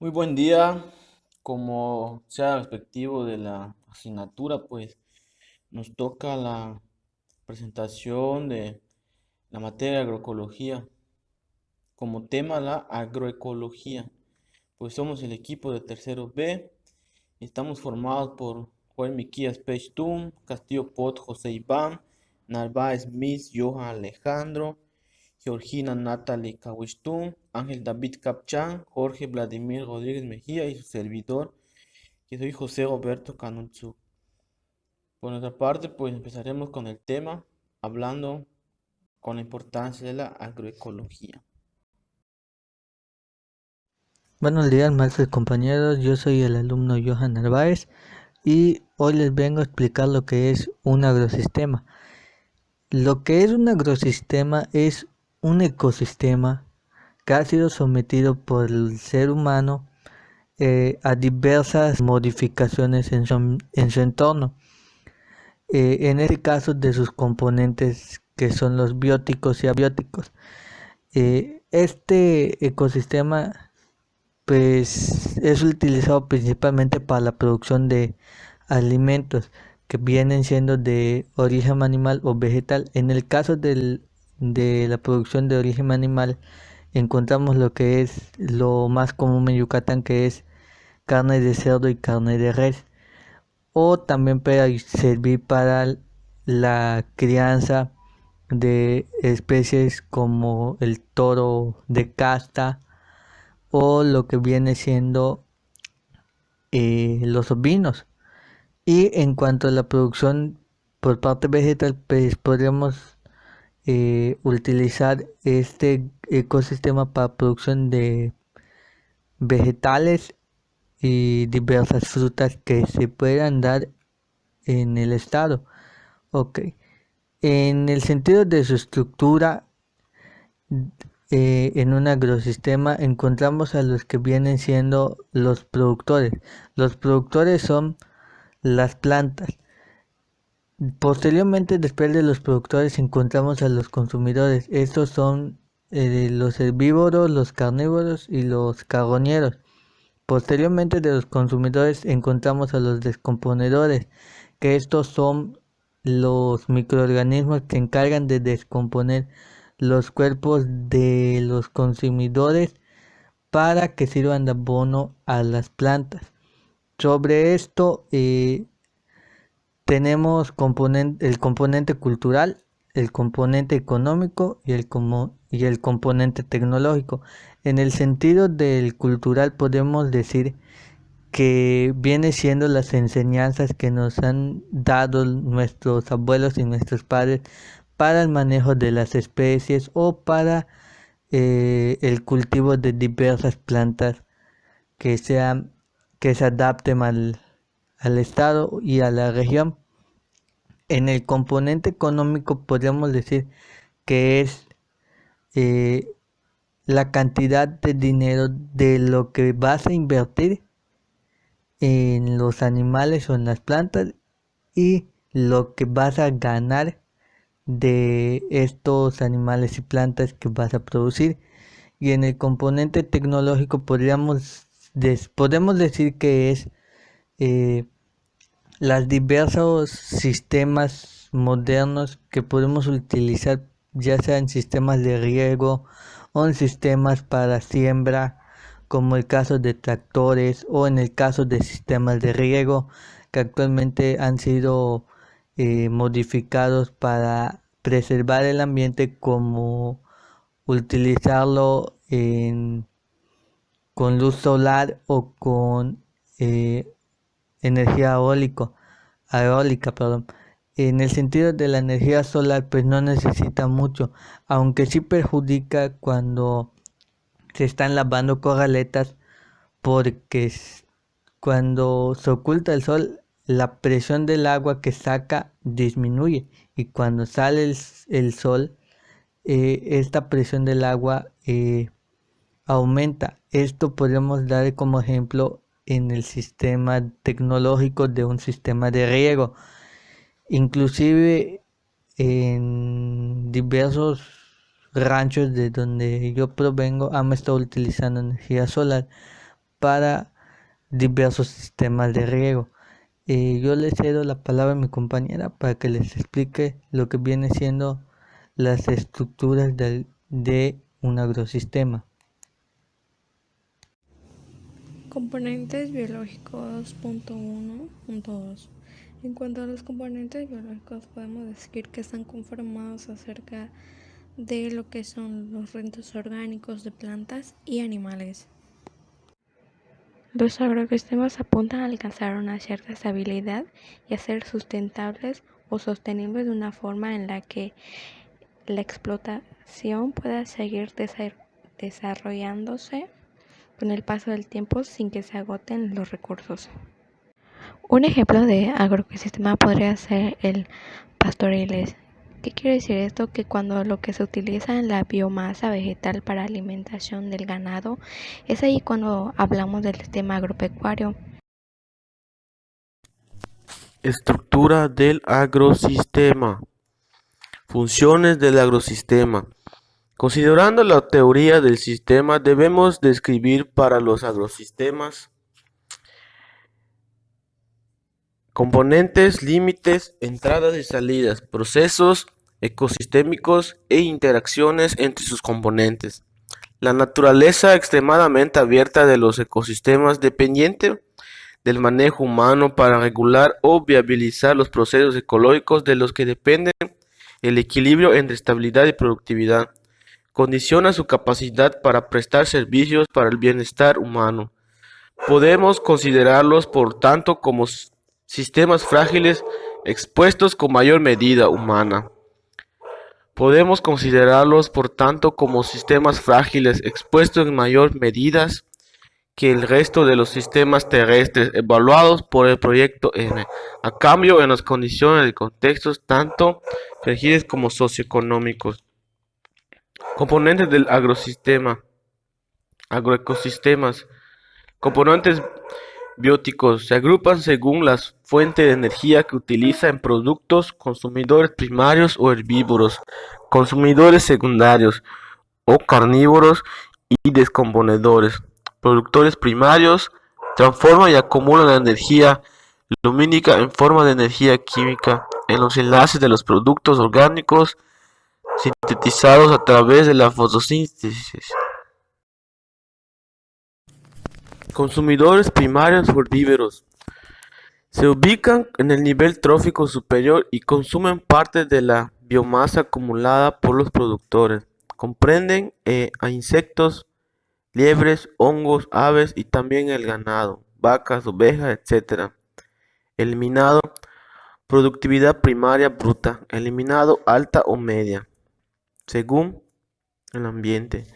Muy buen día. Como sea respectivo de la asignatura, pues nos toca la presentación de la materia de agroecología. Como tema la agroecología. Pues somos el equipo de tercero B. Estamos formados por Juan Miquías Pechtum, Castillo Pot, José Iván, Narváez Miss, Johan Alejandro, Georgina Natalie Cahuistún, Ángel David Capchán, Jorge Vladimir Rodríguez Mejía y su servidor, que soy José Roberto Canutzu. Por nuestra parte, pues empezaremos con el tema, hablando con la importancia de la agroecología. Buenos días, maestros y compañeros. Yo soy el alumno Johan Narváez y hoy les vengo a explicar lo que es un agrosistema. Lo que es un agrosistema es un ecosistema que ha sido sometido por el ser humano a diversas modificaciones en su entorno. En este caso de sus componentes que son los bióticos y abióticos. Este ecosistema pues es utilizado principalmente para la producción de alimentos que vienen siendo de origen animal o vegetal. En el caso de la producción de origen animal, encontramos lo que es lo más común en Yucatán, que es carne de cerdo y carne de res, o también puede servir para la crianza de especies como el toro de casta o lo que viene siendo los ovinos. Y en cuanto a la producción por parte vegetal, pues podríamos utilizar este ecosistema para producción de vegetales y diversas frutas que se puedan dar en el estado. Ok. En el sentido de su estructura, en un agrosistema encontramos a los que vienen siendo los productores. Los productores son las plantas. Posteriormente, después de los productores, encontramos a los consumidores. Estos son los herbívoros, los carnívoros y los carroñeros. Posteriormente de los consumidores encontramos a los descomponedores, que estos son los microorganismos que se encargan de descomponer los cuerpos de los consumidores para que sirvan de abono a las plantas. Sobre esto tenemos el componente cultural, el componente económico y el componente tecnológico. En el sentido del cultural podemos decir que viene siendo las enseñanzas que nos han dado nuestros abuelos y nuestros padres para el manejo de las especies o para el cultivo de diversas plantas que sean que se adapten al estado y a la región. En el componente económico podríamos decir que es eh, la cantidad de dinero de lo que vas a invertir en los animales o en las plantas y lo que vas a ganar de estos animales y plantas que vas a producir. Y en el componente tecnológico podemos decir que es eh, los diversos sistemas modernos que podemos utilizar, ya sean sistemas de riego o en sistemas para siembra, como el caso de tractores o en el caso de sistemas de riego que actualmente han sido modificados para preservar el ambiente, como utilizarlo con luz solar o con eh, energía eólica, perdón. En el sentido de la energía solar, pues no necesita mucho, aunque sí perjudica cuando se están lavando corraletas, porque cuando se oculta el sol, la presión del agua que saca disminuye, y cuando sale el sol, esta presión del agua aumenta. Esto podemos dar como ejemplo en el sistema tecnológico de un sistema de riego. Inclusive en diversos ranchos de donde yo provengo han estado utilizando energía solar para diversos sistemas de riego. Yo le cedo la palabra a mi compañera para que les explique lo que viene siendo las estructuras de un agrosistema. Componentes biológicos, punto 1, punto 2. En cuanto a los componentes biológicos, podemos decir que están conformados acerca de lo que son los restos orgánicos de plantas y animales. Los agroecosistemas apuntan a alcanzar una cierta estabilidad y a ser sustentables o sostenibles de una forma en la que la explotación pueda seguir desarrollándose con el paso del tiempo sin que se agoten los recursos. Un ejemplo de agroecosistema podría ser el pastoriles. ¿Qué quiere decir esto? Que cuando lo que se utiliza en la biomasa vegetal para alimentación del ganado, es ahí cuando hablamos del sistema agropecuario. Estructura del agrosistema. Funciones del agrosistema. Considerando la teoría del sistema, debemos describir para los agrosistemas componentes, límites, entradas y salidas, procesos ecosistémicos e interacciones entre sus componentes. La naturaleza extremadamente abierta de los ecosistemas dependiente del manejo humano para regular o viabilizar los procesos ecológicos de los que dependen el equilibrio entre estabilidad y productividad. Condiciona su capacidad para prestar servicios para el bienestar humano. Podemos considerarlos, por tanto, como sistemas frágiles expuestos con mayor medida humana. Podemos considerarlos, por tanto, como sistemas frágiles expuestos en mayor medidas que el resto de los sistemas terrestres evaluados por el proyecto M, a cambio en las condiciones de contextos tanto frágiles como socioeconómicos. Componentes del agrosistema. Agroecosistemas. Componentes bióticos se agrupan según las fuentes de energía que utiliza en productos, consumidores primarios o herbívoros, consumidores secundarios o carnívoros y descomponedores. Productores primarios transforman y acumulan la energía lumínica en forma de energía química en los enlaces de los productos orgánicos sintetizados a través de la fotosíntesis. Consumidores primarios o herbívoros se ubican en el nivel trófico superior y consumen parte de la biomasa acumulada por los productores. Comprenden a insectos, liebres, hongos, aves y también el ganado, vacas, ovejas, etc. Eliminado, productividad primaria bruta, eliminado alta o media, según el ambiente.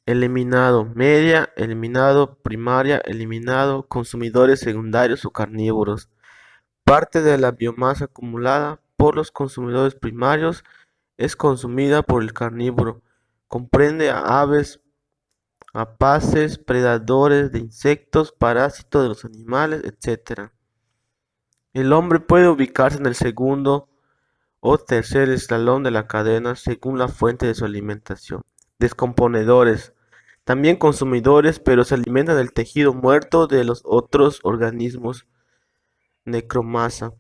Eliminado media, eliminado primaria, eliminado consumidores secundarios o carnívoros. Parte de la biomasa acumulada por los consumidores primarios es consumida por el carnívoro. Comprende a aves, rapaces, predadores de insectos, parásitos de los animales, etc. El hombre puede ubicarse en el segundo o tercer escalón de la cadena según la fuente de su alimentación. Descomponedores. También consumidores, pero se alimentan del tejido muerto de los otros organismos. Necromasa.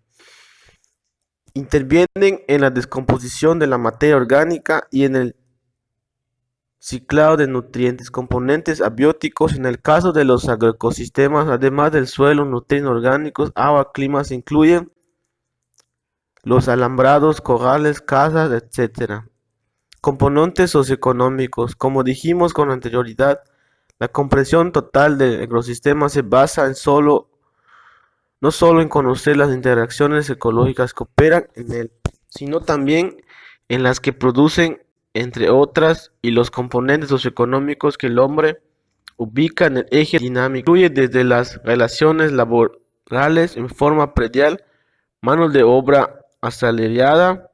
Intervienen en la descomposición de la materia orgánica y en el ciclado de nutrientes. Componentes abióticos. En el caso de los agroecosistemas, además del suelo, nutrientes orgánicos, agua, clima, se incluyen los alambrados, corrales, casas, etc. Componentes socioeconómicos. Como dijimos con anterioridad, la comprensión total del ecosistema se basa no solo en conocer las interacciones ecológicas que operan en él, sino también en las que producen, entre otras, y los componentes socioeconómicos que el hombre ubica en el eje dinámico. Incluye desde las relaciones laborales en forma predial, mano de obra asalariada,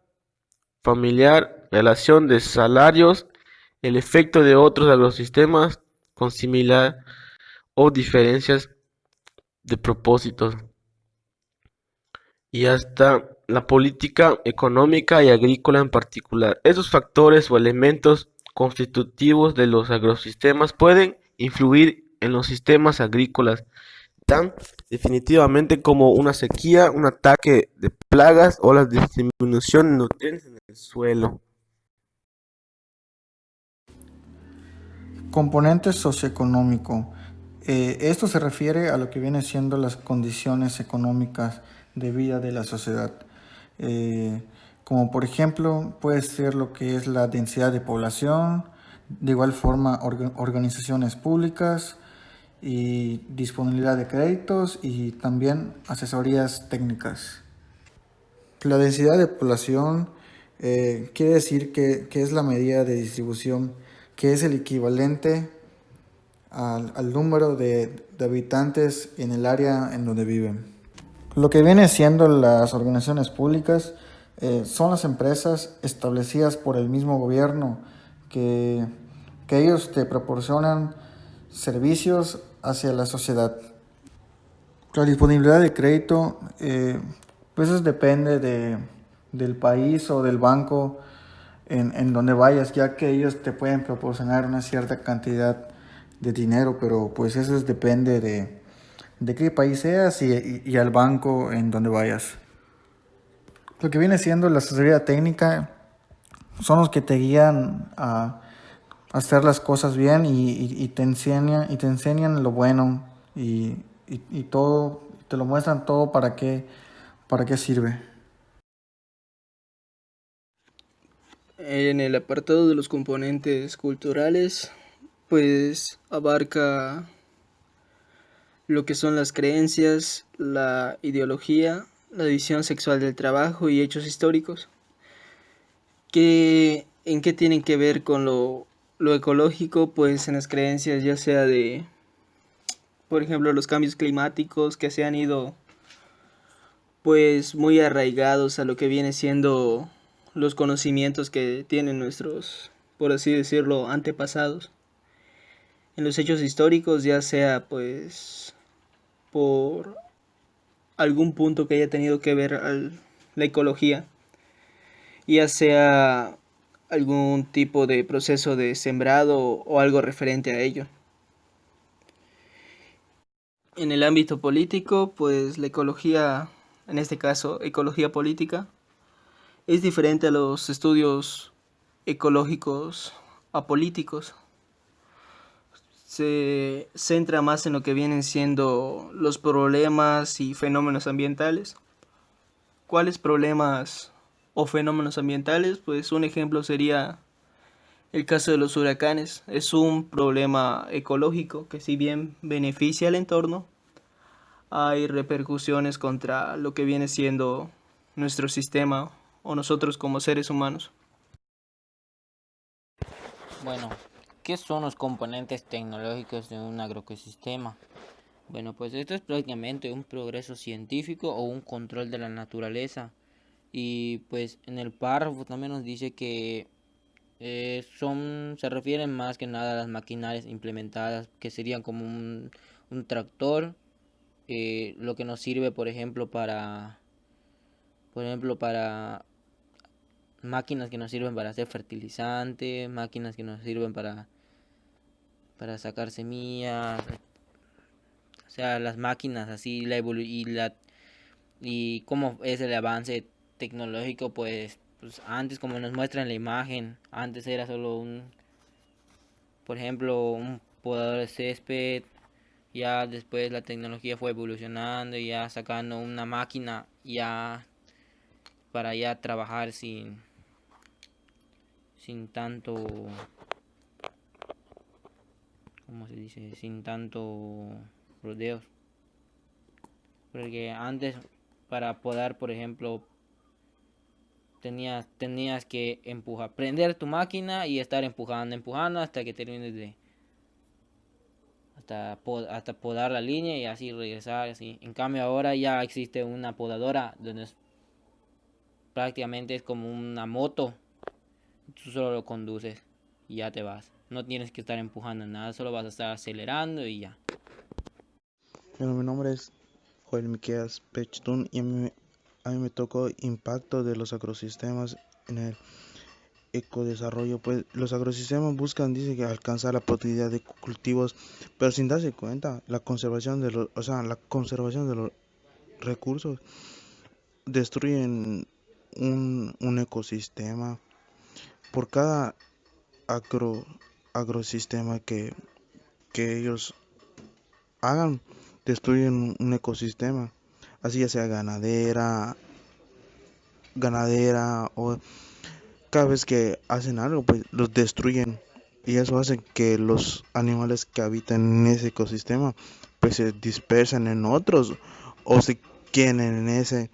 familiar, relación de salarios, el efecto de otros agrosistemas con similar o diferencias de propósitos, y hasta la política económica y agrícola en particular. Esos factores o elementos constitutivos de los agrosistemas pueden influir en los sistemas agrícolas tan definitivamente como una sequía, un ataque de plagas o la disminución de nutrientes en el suelo. Componente socioeconómico. Esto se refiere a lo que viene siendo las condiciones económicas de vida de la sociedad. Eh, Como por ejemplo puede ser lo que es la densidad de población, de igual forma organizaciones públicas y disponibilidad de créditos y también asesorías técnicas. La densidad de población quiere decir que es la medida de distribución que es el equivalente al número de habitantes en el área en donde viven. Lo que viene siendo las organizaciones públicas son las empresas establecidas por el mismo gobierno que, que ellos te proporcionan servicios hacia la sociedad. La disponibilidad de crédito, pues eso depende del país o del banco en donde vayas, ya que ellos te pueden proporcionar una cierta cantidad de dinero, pero pues eso depende de qué país seas y al banco en donde vayas. Lo que viene siendo la asesoría técnica son los que te guían a hacer las cosas bien y te enseñan lo bueno y todo, te lo muestran todo para qué sirve. En el apartado de los componentes culturales, pues abarca lo que son las creencias, la ideología, la división sexual del trabajo y hechos históricos. ¿En qué tienen que ver con lo ecológico? Pues en las creencias ya sea de, por ejemplo, los cambios climáticos que se han ido pues muy arraigados a lo que viene siendo los conocimientos que tienen nuestros, por así decirlo, antepasados. En los hechos históricos, ya sea pues por algún punto que haya tenido que ver la ecología, ya sea algún tipo de proceso de sembrado o algo referente a ello. En el ámbito político, pues la ecología, en este caso ecología política, es diferente a los estudios ecológicos apolíticos. Se centra más en lo que vienen siendo los problemas y fenómenos ambientales. ¿Cuáles problemas o fenómenos ambientales? Pues un ejemplo sería el caso de los huracanes. Es un problema ecológico que, si bien beneficia al entorno, hay repercusiones contra lo que viene siendo nuestro sistema o nosotros como seres humanos. Bueno, ¿qué son los componentes tecnológicos de un agroecosistema? Bueno, pues esto es prácticamente un progreso científico o un control de la naturaleza. Y pues en el párrafo también nos dice que se refieren más que nada a las maquinarias implementadas, que serían como un tractor, lo que nos sirve, por ejemplo, para máquinas que nos sirven para hacer fertilizante, máquinas que nos sirven para sacar semillas, o sea, las máquinas así, y cómo es el avance tecnológico, pues antes, como nos muestra en la imagen, antes era solo por ejemplo, un podador de césped. Ya después la tecnología fue evolucionando y ya sacando una máquina ya para ya trabajar sin tanto, ¿cómo se dice? Sin tanto rodeos. Porque antes, para podar, por ejemplo, tenías que prender tu máquina y estar empujando hasta que termines hasta podar la línea y así regresar, así. En cambio ahora ya existe una podadora donde prácticamente es como una moto. Tú solo lo conduces y ya te vas. No tienes que estar empujando nada, solo vas a estar acelerando y ya. Bueno, mi nombre es Joel Miqueas Pechtún y a mí me tocó impacto de los agrosistemas en ecodesarrollo, pues los agrosistemas buscan, dice que alcanzar la productividad de cultivos, pero sin darse cuenta, la conservación de los recursos destruyen un ecosistema. Por cada agro, agrosistema que ellos hagan, destruyen un ecosistema, así ya sea ganadera o cada vez que hacen algo, pues los destruyen y eso hace que los animales que habitan en ese ecosistema pues se dispersan en otros o se queden en ese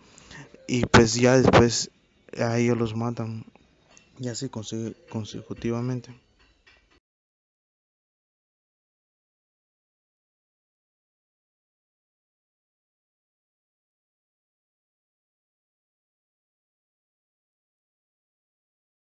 y pues ya después a ellos los matan y así consecutivamente.